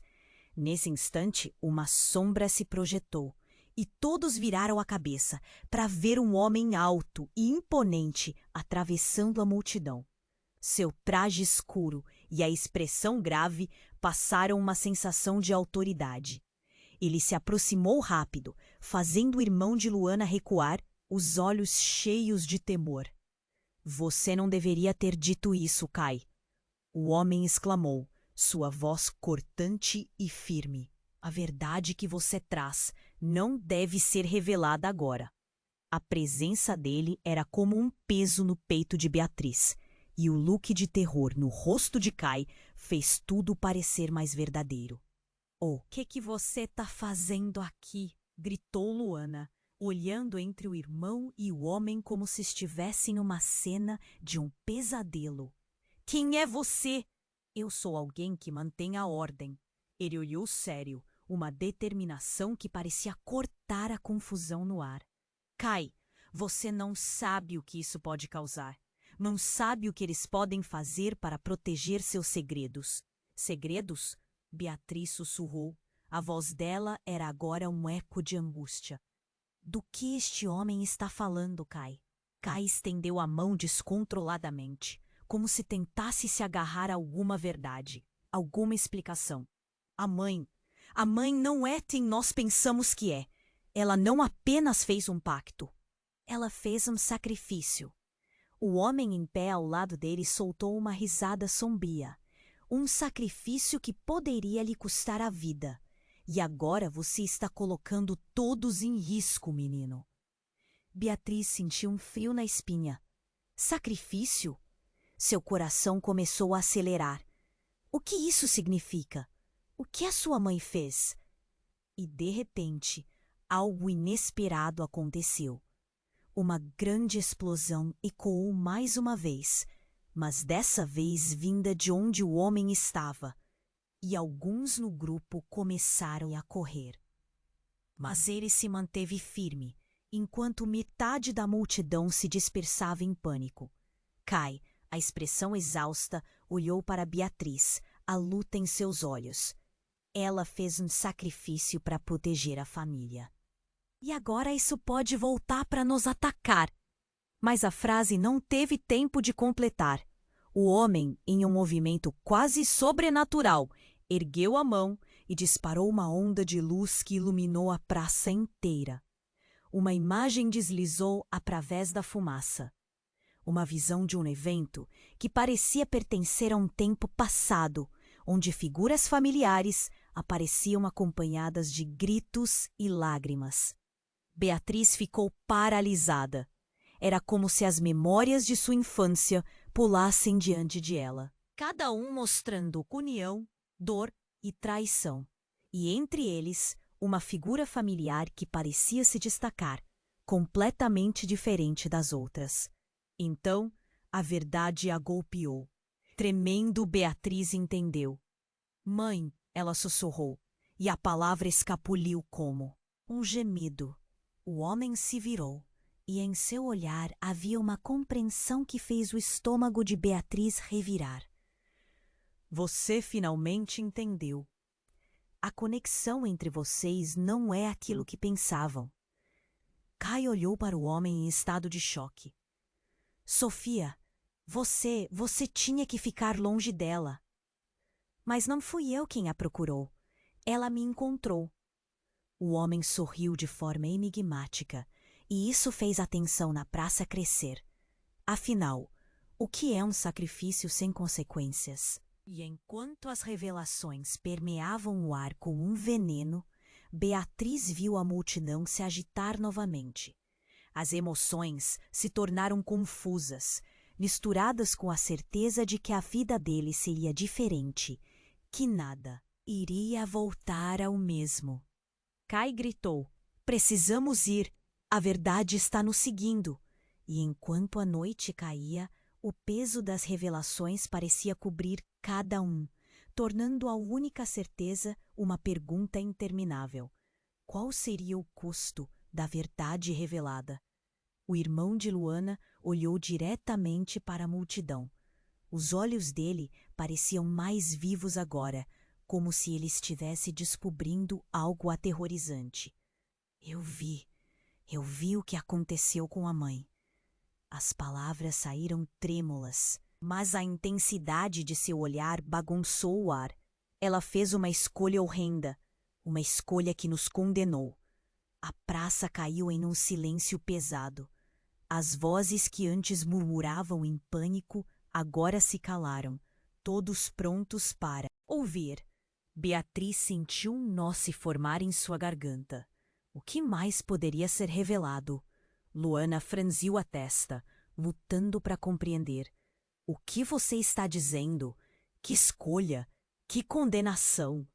A: Nesse instante, uma sombra se projetou, e todos viraram a cabeça para ver um homem alto e imponente atravessando a multidão. Seu traje escuro e a expressão grave passaram uma sensação de autoridade. Ele se aproximou rápido, fazendo o irmão de Luana recuar, os olhos cheios de temor. Você não deveria ter dito isso, Kai. O homem exclamou, sua voz cortante e firme. A verdade que você traz não deve ser revelada agora. A presença dele era como um peso no peito de Beatriz, e o look de terror no rosto de Kai fez tudo parecer mais verdadeiro. O que você tá fazendo aqui? Gritou Luana, olhando entre o irmão e o homem como se estivesse em uma cena de um pesadelo. Quem é você? Eu sou alguém que mantém a ordem. Ele olhou sério, uma determinação que parecia cortar a confusão no ar. Kai, você não sabe o que isso pode causar. Não sabe o que eles podem fazer para proteger seus segredos. Segredos? Beatriz sussurrou. A voz dela era agora um eco de angústia. Do que este homem está falando, Kai? Kai estendeu a mão descontroladamente, como se tentasse se agarrar a alguma verdade, alguma explicação. A mãe não é quem nós pensamos que é. Ela não apenas fez um pacto. Ela fez um sacrifício. O homem em pé ao lado dele soltou uma risada sombria. Um sacrifício que poderia lhe custar a vida. E agora você está colocando todos em risco, menino. Beatriz sentiu um frio na espinha. Sacrifício? Seu coração começou a acelerar. O que isso significa? O que a sua mãe fez? E, de repente, algo inesperado aconteceu. Uma grande explosão ecoou mais uma vez, mas dessa vez vinda de onde o homem estava, e alguns no grupo começaram a correr. Mas ele se manteve firme, enquanto metade da multidão se dispersava em pânico. Kai, a expressão exausta, olhou para Beatriz, a luta em seus olhos. Ela fez um sacrifício para proteger a família. E agora isso pode voltar para nos atacar. Mas a frase não teve tempo de completar. O homem, em um movimento quase sobrenatural, ergueu a mão e disparou uma onda de luz que iluminou a praça inteira. Uma imagem deslizou através da fumaça. Uma visão de um evento que parecia pertencer a um tempo passado, onde figuras familiares apareciam acompanhadas de gritos e lágrimas. Beatriz ficou paralisada. Era como se as memórias de sua infância pulassem diante de ela, cada um mostrando união, dor e traição. E entre eles, uma figura familiar que parecia se destacar, completamente diferente das outras. Então, a verdade a golpeou. Tremendo, Beatriz entendeu. Mãe, ela sussurrou, e a palavra escapuliu como um gemido. O homem se virou, e em seu olhar havia uma compreensão que fez o estômago de Beatriz revirar. Você finalmente entendeu. A conexão entre vocês não é aquilo que pensavam. Kai olhou para o homem em estado de choque. Sofia, você tinha que ficar longe dela. Mas não fui eu quem a procurou. Ela me encontrou. O homem sorriu de forma enigmática, e isso fez a tensão na praça crescer. Afinal, o que é um sacrifício sem consequências? E enquanto as revelações permeavam o ar com um veneno, Beatriz viu a multidão se agitar novamente. As emoções se tornaram confusas, misturadas com a certeza de que a vida dele seria diferente, que nada iria voltar ao mesmo. Kai gritou, precisamos ir, a verdade está nos seguindo. E enquanto a noite caía, o peso das revelações parecia cobrir cada um, tornando a única certeza uma pergunta interminável. Qual seria o custo da verdade revelada? O irmão de Luana olhou diretamente para a multidão. Os olhos dele pareciam mais vivos agora, como se ele estivesse descobrindo algo aterrorizante. Eu vi o que aconteceu com a mãe. As palavras saíram trêmulas, mas a intensidade de seu olhar bagunçou o ar. Ela fez uma escolha horrenda, uma escolha que nos condenou. A praça caiu em um silêncio pesado. As vozes que antes murmuravam em pânico agora se calaram, todos prontos para ouvir. Beatriz sentiu um nó se formar em sua garganta. O que mais poderia ser revelado? Luana franziu a testa, lutando para compreender. O que você está dizendo? Que escolha! Que condenação!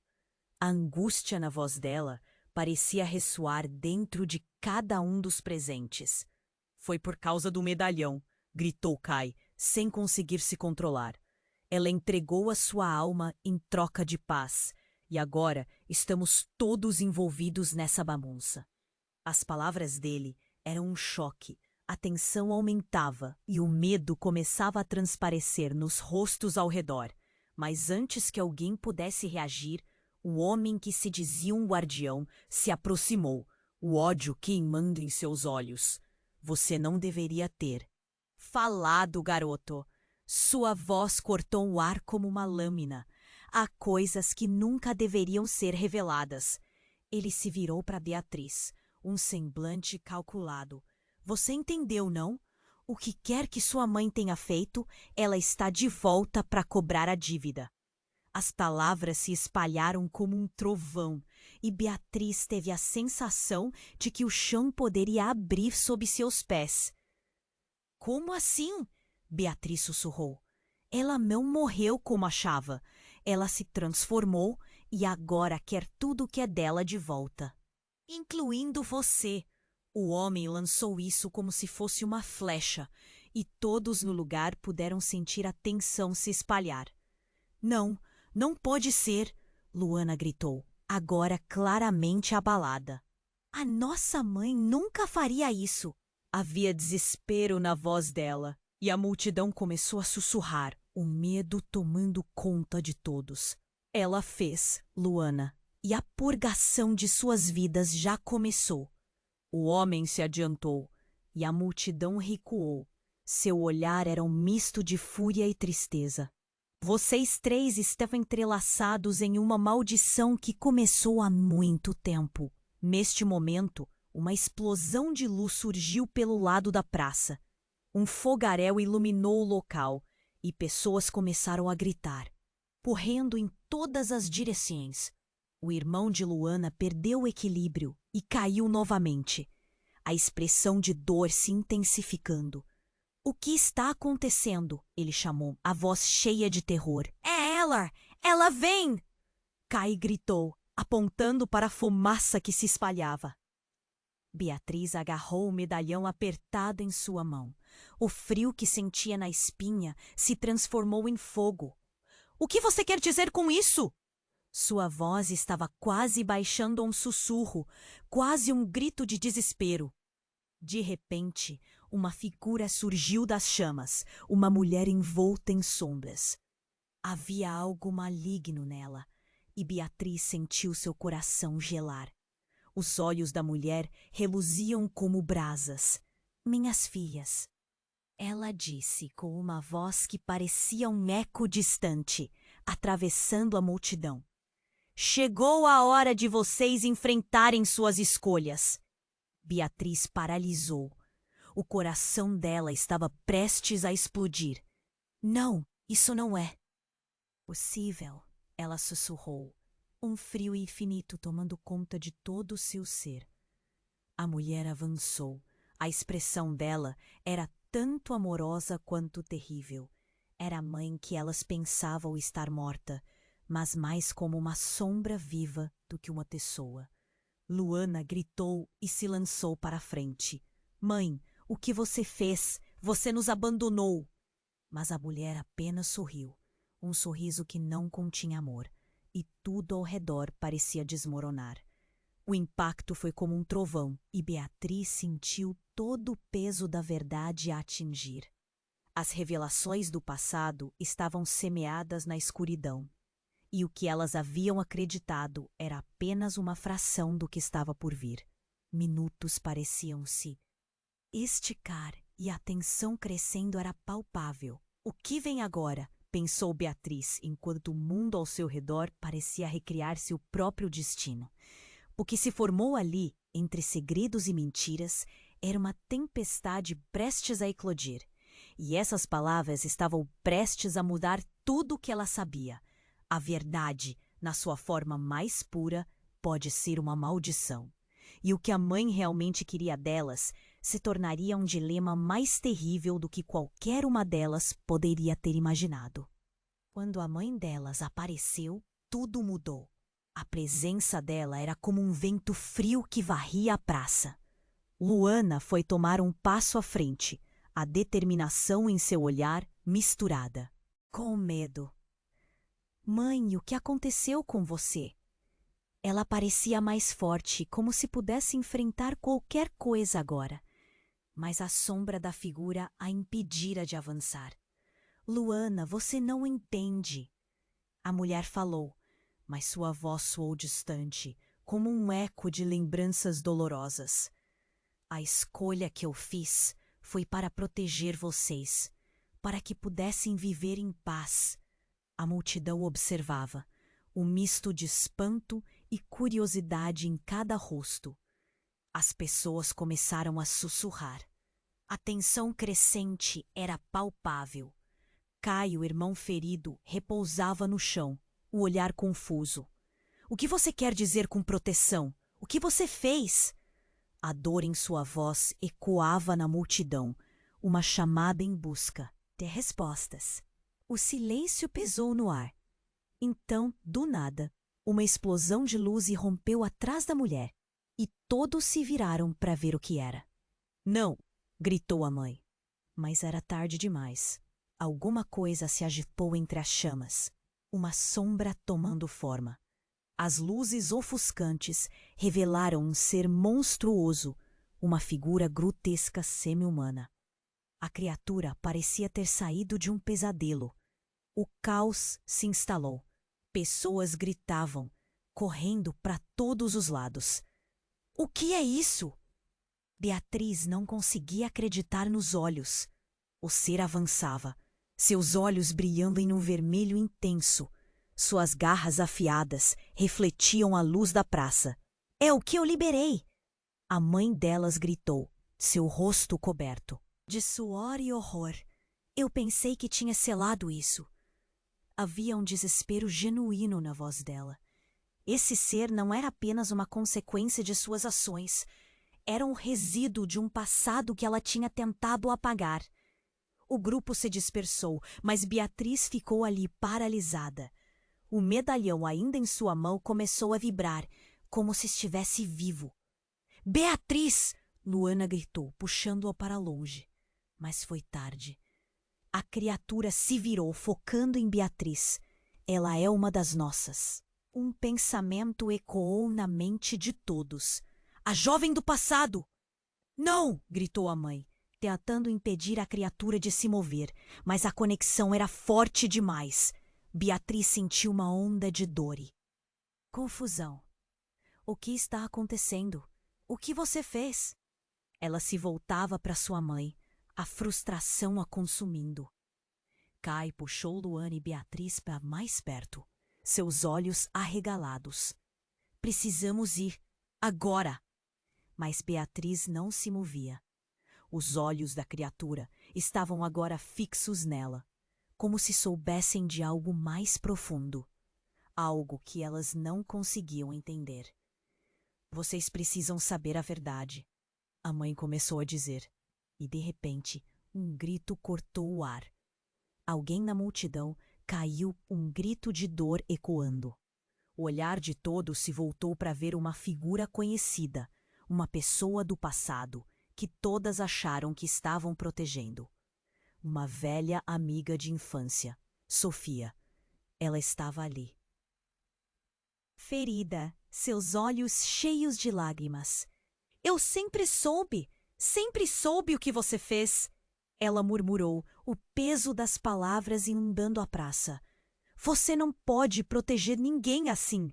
A: A angústia na voz dela parecia ressoar dentro de cada um dos presentes. Foi por causa do medalhão, gritou Kai, sem conseguir se controlar. Ela entregou a sua alma em troca de paz, e agora estamos todos envolvidos nessa bagunça. As palavras dele eram um choque, a tensão aumentava e o medo começava a transparecer nos rostos ao redor. Mas antes que alguém pudesse reagir, o homem que se dizia um guardião se aproximou, o ódio queimando em seus olhos. Você não deveria ter falado, garoto. Sua voz cortou o ar como uma lâmina. Há coisas que nunca deveriam ser reveladas. Ele se virou para Beatriz, um semblante calculado. Você entendeu, não? O que quer que sua mãe tenha feito, ela está de volta para cobrar a dívida. As palavras se espalharam como um trovão, e Beatriz teve a sensação de que o chão poderia abrir sob seus pés. Como assim? Beatriz sussurrou. Ela não morreu como achava. Ela se transformou e agora quer tudo o que é dela de volta. Incluindo você. O homem lançou isso como se fosse uma flecha, e todos no lugar puderam sentir a tensão se espalhar. Não, não pode ser, Luana gritou, agora claramente abalada. A nossa mãe nunca faria isso. Havia desespero na voz dela, e a multidão começou a sussurrar, o medo tomando conta de todos. Ela fez, Luana, e a purgação de suas vidas já começou. O homem se adiantou, e a multidão recuou. Seu olhar era um misto de fúria e tristeza. Vocês três estavam entrelaçados em uma maldição que começou há muito tempo. Neste momento, uma explosão de luz surgiu pelo lado da praça. Um fogaréu iluminou o local e pessoas começaram a gritar, correndo em todas as direções. O irmão de Luana perdeu o equilíbrio e caiu novamente, a expressão de dor se intensificando. O que está acontecendo? Ele chamou, a voz cheia de terror. É ela! Ela vem! Kai gritou, apontando para a fumaça que se espalhava. Beatriz agarrou o medalhão apertado em sua mão. O frio que sentia na espinha se transformou em fogo. O que você quer dizer com isso? Sua voz estava quase baixando a um sussurro, quase um grito de desespero. De repente, uma figura surgiu das chamas, uma mulher envolta em sombras. Havia algo maligno nela, e Beatriz sentiu seu coração gelar. Os olhos da mulher reluziam como brasas. Minhas filhas. Ela disse com uma voz que parecia um eco distante, atravessando a multidão. Chegou a hora de vocês enfrentarem suas escolhas. Beatriz paralisou. O coração dela estava prestes a explodir. Não, isso não é possível, ela sussurrou, um frio infinito tomando conta de todo o seu ser. A mulher avançou. A expressão dela era tanto amorosa quanto terrível. Era a mãe que elas pensavam estar morta, mas mais como uma sombra viva do que uma pessoa. Luana gritou e se lançou para a frente. Mãe, o que você fez? Você nos abandonou. Mas a mulher apenas sorriu, um sorriso que não continha amor, e tudo ao redor parecia desmoronar. O impacto foi como um trovão, e Beatriz sentiu todo o peso da verdade a atingir. As revelações do passado estavam semeadas na escuridão, e o que elas haviam acreditado era apenas uma fração do que estava por vir. Minutos pareciam-se esticar, e a tensão crescendo era palpável. O que vem agora? Pensou Beatriz, enquanto o mundo ao seu redor parecia recriar seu próprio destino. O que se formou ali, entre segredos e mentiras, era uma tempestade prestes a eclodir. E essas palavras estavam prestes a mudar tudo o que ela sabia. A verdade, na sua forma mais pura, pode ser uma maldição. E o que a mãe realmente queria delas se tornaria um dilema mais terrível do que qualquer uma delas poderia ter imaginado. Quando a mãe delas apareceu, tudo mudou. A presença dela era como um vento frio que varria a praça. Luana foi tomar um passo à frente, a determinação em seu olhar misturada com medo. Mãe, o que aconteceu com você? Ela parecia mais forte, como se pudesse enfrentar qualquer coisa agora. Mas a sombra da figura a impedira de avançar. Luana, você não entende. A mulher falou, mas sua voz soou distante, como um eco de lembranças dolorosas. A escolha que eu fiz foi para proteger vocês, para que pudessem viver em paz. A multidão observava, um misto de espanto e curiosidade em cada rosto. As pessoas começaram a sussurrar. A tensão crescente era palpável. Caio, irmão ferido, repousava no chão, o olhar confuso. O que você quer dizer com proteção? O que você fez? A dor em sua voz ecoava na multidão, uma chamada em busca de respostas. O silêncio pesou no ar. Então, do nada, uma explosão de luz irrompeu atrás da mulher, e todos se viraram para ver o que era. Não! Gritou a mãe. Mas era tarde demais. Alguma coisa se agitou entre as chamas, uma sombra tomando forma. As luzes ofuscantes revelaram um ser monstruoso, uma figura grotesca semi-humana. A criatura parecia ter saído de um pesadelo. O caos se instalou. Pessoas gritavam, correndo para todos os lados. O que é isso? Beatriz não conseguia acreditar nos olhos. O ser avançava, seus olhos brilhando em um vermelho intenso. Suas garras afiadas refletiam a luz da praça. É o que eu liberei! A mãe delas gritou, seu rosto coberto de suor e horror. Eu pensei que tinha selado isso. Havia um desespero genuíno na voz dela. Esse ser não era apenas uma consequência de suas ações. Era um resíduo de um passado que ela tinha tentado apagar. O grupo se dispersou, mas Beatriz ficou ali paralisada. O medalhão ainda em sua mão começou a vibrar, como se estivesse vivo. Beatriz! Luana gritou, puxando-a para longe. Mas foi tarde. A criatura se virou, focando em Beatriz. Ela é uma das nossas. Um pensamento ecoou na mente de todos. A jovem do passado! Não! Gritou a mãe, tentando impedir a criatura de se mover, mas a conexão era forte demais. Beatriz sentiu uma onda de dor. Confusão. O que está acontecendo? O que você fez? Ela se voltava para sua mãe, a frustração a consumindo. Kai puxou Luana e Beatriz para mais perto, seus olhos arregalados. Precisamos ir, agora! Mas Beatriz não se movia. Os olhos da criatura estavam agora fixos nela, como se soubessem de algo mais profundo, algo que elas não conseguiam entender. Vocês precisam saber a verdade, a mãe começou a dizer, e de repente um grito cortou o ar. Alguém na multidão caiu, um grito de dor ecoando. O olhar de todos se voltou para ver uma figura conhecida, uma pessoa do passado, que todas acharam que estavam protegendo. Uma velha amiga de infância, Sofia. Ela estava ali. Ferida, seus olhos cheios de lágrimas. Eu sempre soube o que você fez. Ela murmurou, o peso das palavras inundando a praça. Você não pode proteger ninguém assim.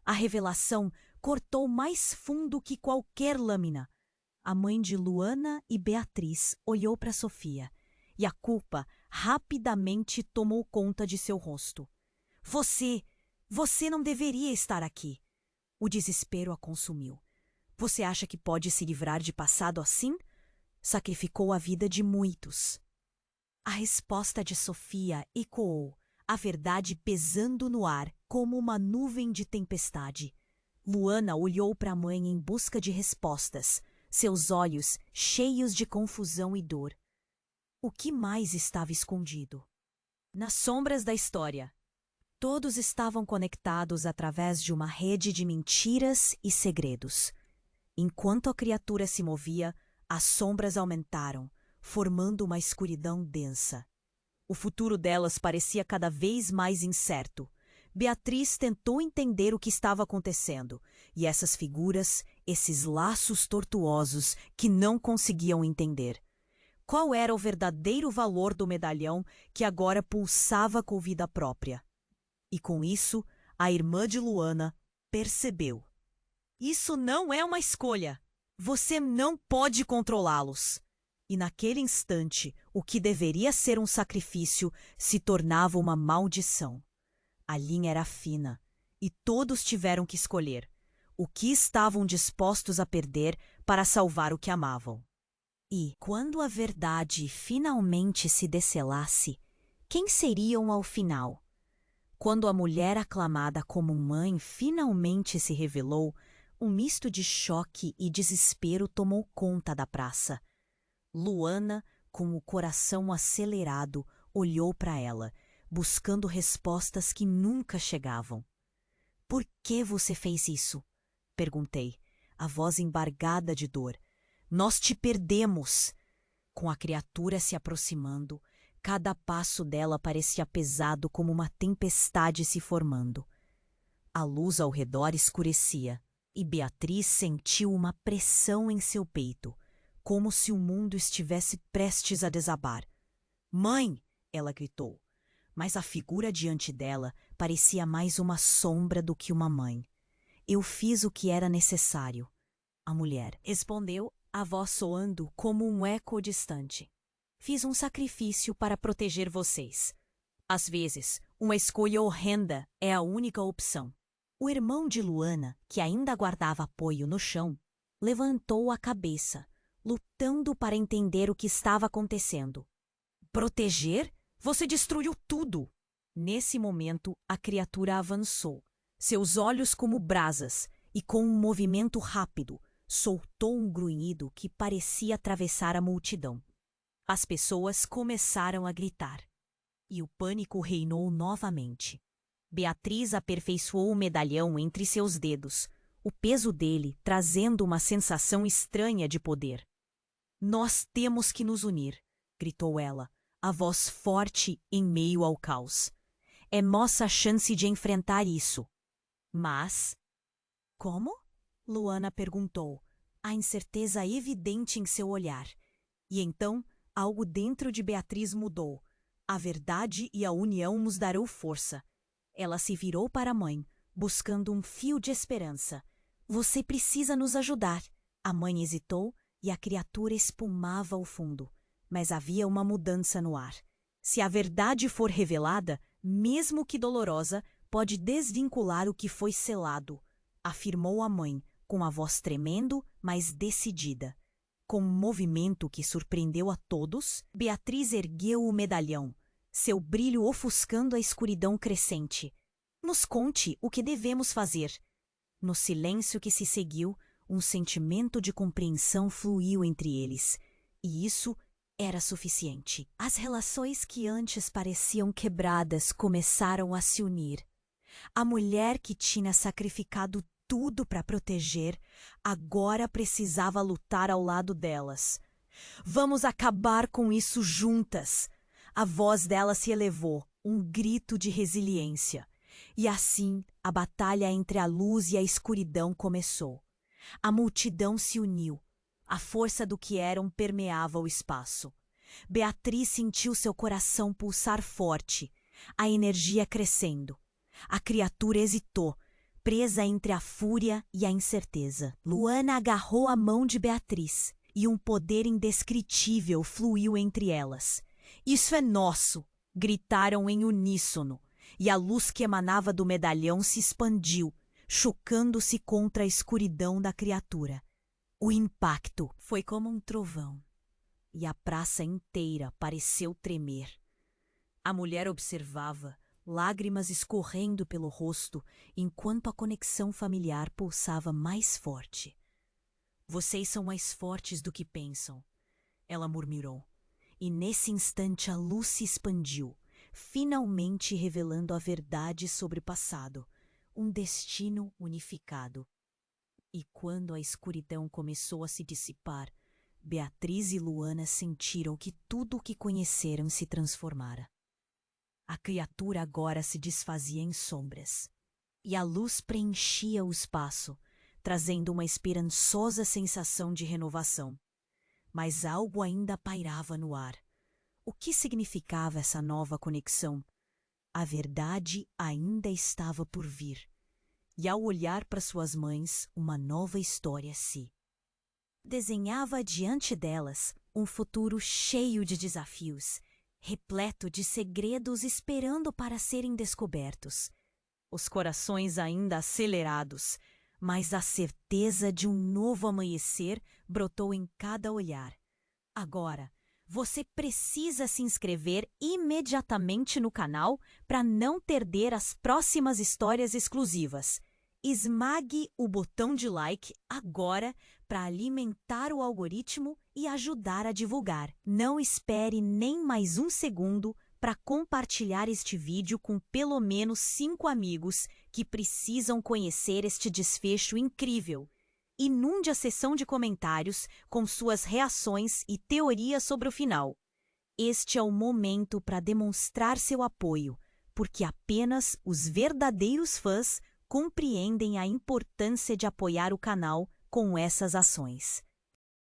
A: A revelação cortou mais fundo que qualquer lâmina. A mãe de Luana e Beatriz olhou para Sofia, e a culpa rapidamente tomou conta de seu rosto. Você não deveria estar aqui. O desespero a consumiu. Você acha que pode se livrar de passado assim? Sacrificou a vida de muitos. A resposta de Sofia ecoou, a verdade pesando no ar como uma nuvem de tempestade. Luana olhou para a mãe em busca de respostas, seus olhos cheios de confusão e dor. O que mais estava escondido? Nas sombras da história, todos estavam conectados através de uma rede de mentiras e segredos. Enquanto a criatura se movia, as sombras aumentaram, formando uma escuridão densa. O futuro delas parecia cada vez mais incerto. Beatriz tentou entender o que estava acontecendo, e essas figuras, esses laços tortuosos que não conseguiam entender. Qual era o verdadeiro valor do medalhão que agora pulsava com vida própria? E com isso, a irmã de Luana percebeu. Isso não é uma escolha. Você não pode controlá-los. E naquele instante, o que deveria ser um sacrifício se tornava uma maldição. A linha era fina, e todos tiveram que escolher o que estavam dispostos a perder para salvar o que amavam. E, quando a verdade finalmente se descelasse, quem seriam ao final? Quando a mulher aclamada como mãe finalmente se revelou, um misto de choque e desespero tomou conta da praça. Luana, com o coração acelerado, olhou para ela, buscando respostas que nunca chegavam. "Por que você fez isso?" perguntei, a voz embargada de dor. "Nós te perdemos!" Com a criatura se aproximando, cada passo dela parecia pesado como uma tempestade se formando. A luz ao redor escurecia, e Beatriz sentiu uma pressão em seu peito, como se o mundo estivesse prestes a desabar. "Mãe!" ela gritou, mas a figura diante dela parecia mais uma sombra do que uma mãe. "Eu fiz o que era necessário", a mulher respondeu, a voz soando como um eco distante. "Fiz um sacrifício para proteger vocês. Às vezes, uma escolha horrenda é a única opção." O irmão de Luana, que ainda guardava apoio no chão, levantou a cabeça, lutando para entender o que estava acontecendo. "Proteger? Você destruiu tudo!" Nesse momento, a criatura avançou, seus olhos como brasas, e com um movimento rápido, soltou um grunhido que parecia atravessar a multidão. As pessoas começaram a gritar, e o pânico reinou novamente. Beatriz aperfeiçoou o medalhão entre seus dedos, o peso dele trazendo uma sensação estranha de poder. "Nós temos que nos unir", gritou ela, a voz forte em meio ao caos. "É nossa chance de enfrentar isso." "Mas como?" Luana perguntou, a incerteza evidente em seu olhar. E então, algo dentro de Beatriz mudou. A verdade e a união nos darão força. Ela se virou para a mãe, buscando um fio de esperança. "Você precisa nos ajudar." A mãe hesitou e a criatura espumava ao fundo. Mas havia uma mudança no ar. Se a verdade for revelada, mesmo que dolorosa, pode desvincular o que foi selado, afirmou a mãe, com a voz tremendo, mas decidida. Com um movimento que surpreendeu a todos, Beatriz ergueu o medalhão, seu brilho ofuscando a escuridão crescente. "Nos conte o que devemos fazer." No silêncio que se seguiu, um sentimento de compreensão fluiu entre eles, e isso era suficiente. As relações que antes pareciam quebradas começaram a se unir. A mulher que tinha sacrificado tudo para proteger, agora precisava lutar ao lado delas. "Vamos acabar com isso juntas." A voz dela se elevou, um grito de resiliência. E assim, a batalha entre a luz e a escuridão começou. A multidão se uniu. A força do que eram permeava o espaço. Beatriz sentiu seu coração pulsar forte, a energia crescendo. A criatura hesitou, presa entre a fúria e a incerteza. Luana agarrou a mão de Beatriz, e um poder indescritível fluiu entre elas. "Isso é nosso!" gritaram em uníssono, e a luz que emanava do medalhão se expandiu, chocando-se contra a escuridão da criatura. O impacto foi como um trovão, e a praça inteira pareceu tremer. A mulher observava, lágrimas escorrendo pelo rosto, enquanto a conexão familiar pulsava mais forte. "Vocês são mais fortes do que pensam", ela murmurou. E nesse instante a luz se expandiu, finalmente revelando a verdade sobre o passado, um destino unificado. E quando a escuridão começou a se dissipar, Beatriz e Luana sentiram que tudo o que conheceram se transformara. A criatura agora se desfazia em sombras, e a luz preenchia o espaço, trazendo uma esperançosa sensação de renovação. Mas algo ainda pairava no ar. O que significava essa nova conexão? A verdade ainda estava por vir. E ao olhar para suas mães, uma nova história se desenhava diante delas, um futuro cheio de desafios, repleto de segredos esperando para serem descobertos. Os corações ainda acelerados, mas a certeza de um novo amanhecer brotou em cada olhar. Agora, você precisa se inscrever imediatamente no canal para não perder as próximas histórias exclusivas. Esmague o botão de like agora para alimentar o algoritmo e ajudar a divulgar. Não espere nem mais um segundo para compartilhar este vídeo com pelo menos 5 amigos que precisam conhecer este desfecho incrível. Inunde a seção de comentários com suas reações e teorias sobre o final. Este é o momento para demonstrar seu apoio, porque apenas os verdadeiros fãs compreendem a importância de apoiar o canal com essas ações.